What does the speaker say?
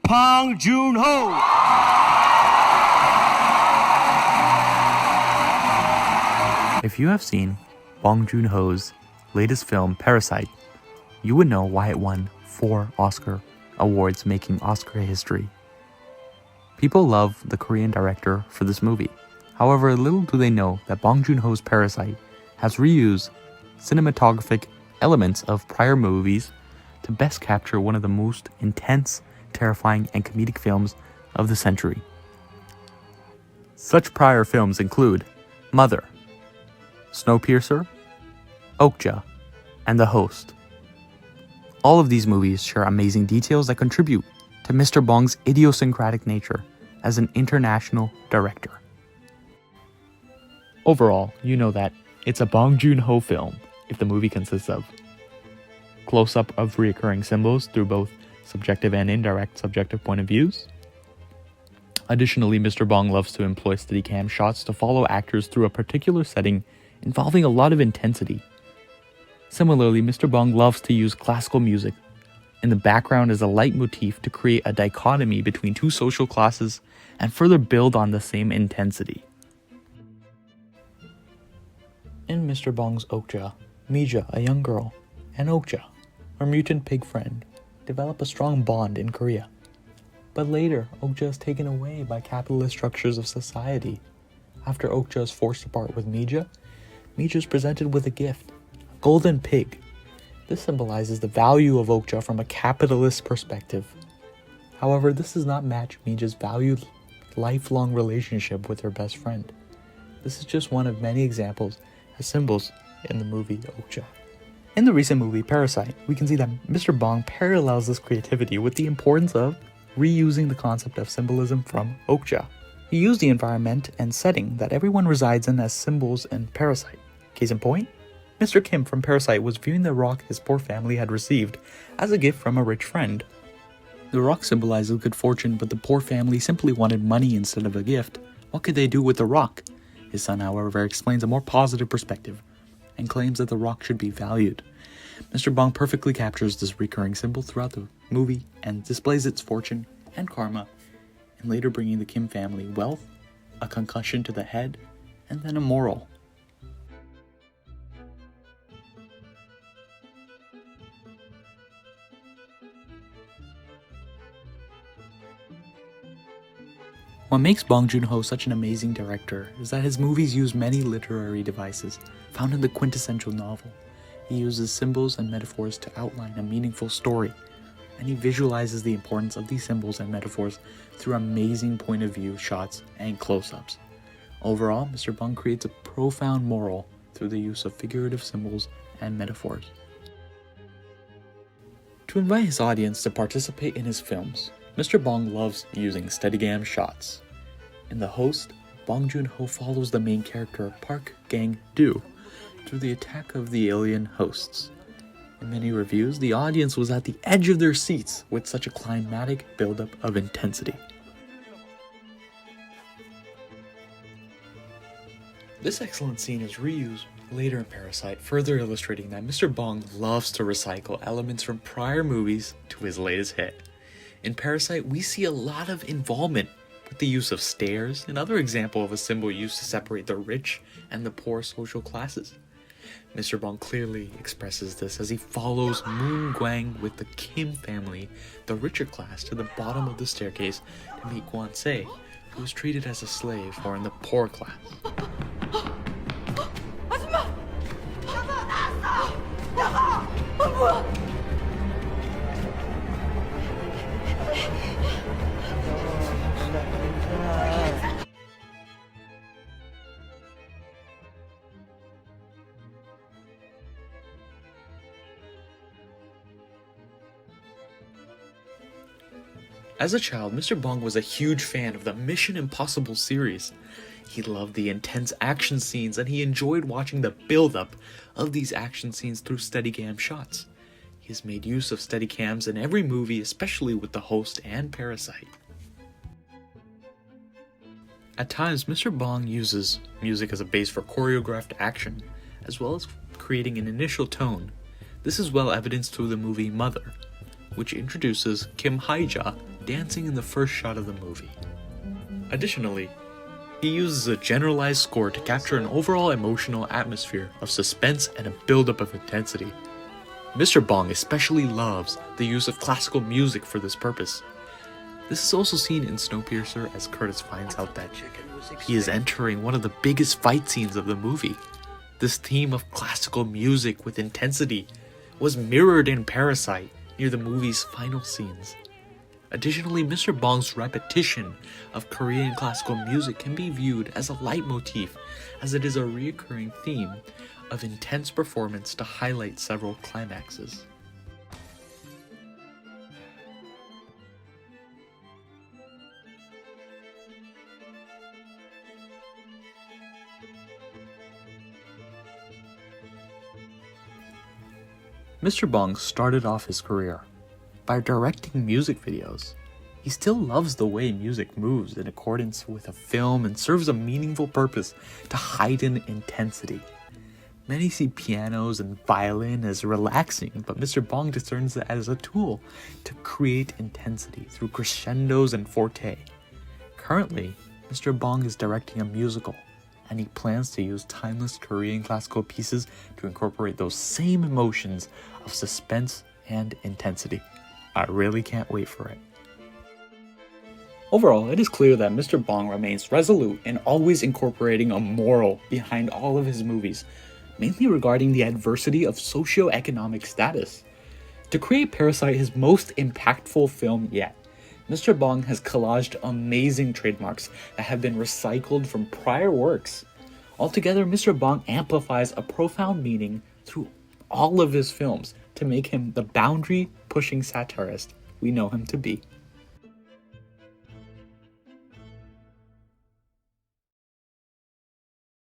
Bong Joon-ho. If you have seen Bong Joon-ho's latest film, Parasite, you would know why it won 4 Oscar awards, making Oscar history. People love the Korean director for this movie. However, little do they know that Bong Joon-ho's Parasite has reused cinematographic elements of prior movies to best capture one of the most intense, terrifying, and comedic films of the century. Such prior films include Mother, Snowpiercer, Okja, and The Host. All of these movies share amazing details that contribute to Mr. Bong's idiosyncratic nature as an international director. Overall, you know that it's a Bong Joon-ho film if the movie consists of close-up of recurring symbols through both subjective and indirect subjective point of views. Additionally, Mr. Bong loves to employ Steadicam shots to follow actors through a particular setting involving a lot of intensity. Similarly, Mr. Bong loves to use classical music in the background as a leitmotif to create a dichotomy between two social classes and further build on the same intensity. In Mr. Bong's Okja, Mija, a young girl, and Okja, her mutant pig friend, develop a strong bond in Korea. But later, Okja is taken away by capitalist structures of society. After Okja is forced apart with Mija, Mija is presented with a gift, a golden pig. This symbolizes the value of Okja from a capitalist perspective. However, this does not match Mija's valued lifelong relationship with her best friend. This is just one of many examples as symbols in the movie Okja. In the recent movie Parasite, we can see that Mr. Bong parallels this creativity with the importance of reusing the concept of symbolism from Okja. He used the environment and setting that everyone resides in as symbols in Parasite. Case in point, Mr. Kim from Parasite was viewing the rock his poor family had received as a gift from a rich friend. The rock symbolizes good fortune, but the poor family simply wanted money instead of a gift. What could they do with the rock? His son, however, explains a more positive perspective and claims that the rock should be valued. Mr. Bong perfectly captures this recurring symbol throughout the movie and displays its fortune and karma, and later bringing the Kim family wealth, a concussion to the head, and then a moral. What makes Bong Joon-ho such an amazing director is that his movies use many literary devices found in the quintessential novel. He uses symbols and metaphors to outline a meaningful story, and he visualizes the importance of these symbols and metaphors through amazing point of view shots and close-ups. Overall, Mr. Bong creates a profound moral through the use of figurative symbols and metaphors. To invite his audience to participate in his films, Mr. Bong loves using Steadicam shots. In The Host, Bong Joon-ho follows the main character Park Gang-do through the attack of the alien hosts. In many reviews, the audience was at the edge of their seats with such a climatic buildup of intensity. This excellent scene is reused later in Parasite, further illustrating that Mr. Bong loves to recycle elements from prior movies to his latest hit. In Parasite, we see a lot of involvement with the use of stairs, another example of a symbol used to separate the rich and the poor social classes. Mr. Bong clearly expresses this as he follows Moon Gwang with the Kim family, the richer class, to the bottom of the staircase to meet Kwon Se, who is treated as a slave or in the poor class. As a child, Mr. Bong was a huge fan of the Mission Impossible series. He loved the intense action scenes and he enjoyed watching the build-up of these action scenes through Steadicam shots. He has made use of Steadicams in every movie, especially with The Host and Parasite. At times, Mr. Bong uses music as a base for choreographed action, as well as creating an initial tone. This is well evidenced through the movie Mother, which introduces Kim Hae-ja dancing in the first shot of the movie. Additionally, he uses a generalized score to capture an overall emotional atmosphere of suspense and a buildup of intensity. Mr. Bong especially loves the use of classical music for this purpose. This is also seen in Snowpiercer as Curtis finds out that he is entering one of the biggest fight scenes of the movie. This theme of classical music with intensity was mirrored in Parasite near the movie's final scenes. Additionally, Mr. Bong's repetition of Korean classical music can be viewed as a leitmotif, as it is a recurring theme of intense performance to highlight several climaxes. Mr. Bong started off his career by directing music videos. He still loves the way music moves in accordance with a film and serves a meaningful purpose to heighten intensity. Many see pianos and violin as relaxing, but Mr. Bong discerns it as a tool to create intensity through crescendos and forte. Currently, Mr. Bong is directing a musical, and he plans to use timeless Korean classical pieces to incorporate those same emotions of suspense and intensity. I really can't wait for it. Overall, it is clear that Mr. Bong remains resolute in always incorporating a moral behind all of his movies, mainly regarding the adversity of socioeconomic status. To create Parasite his most impactful film yet, Mr. Bong has collaged amazing trademarks that have been recycled from prior works. Altogether, Mr. Bong amplifies a profound meaning through all of his films to make him the boundary-pushing satirist we know him to be.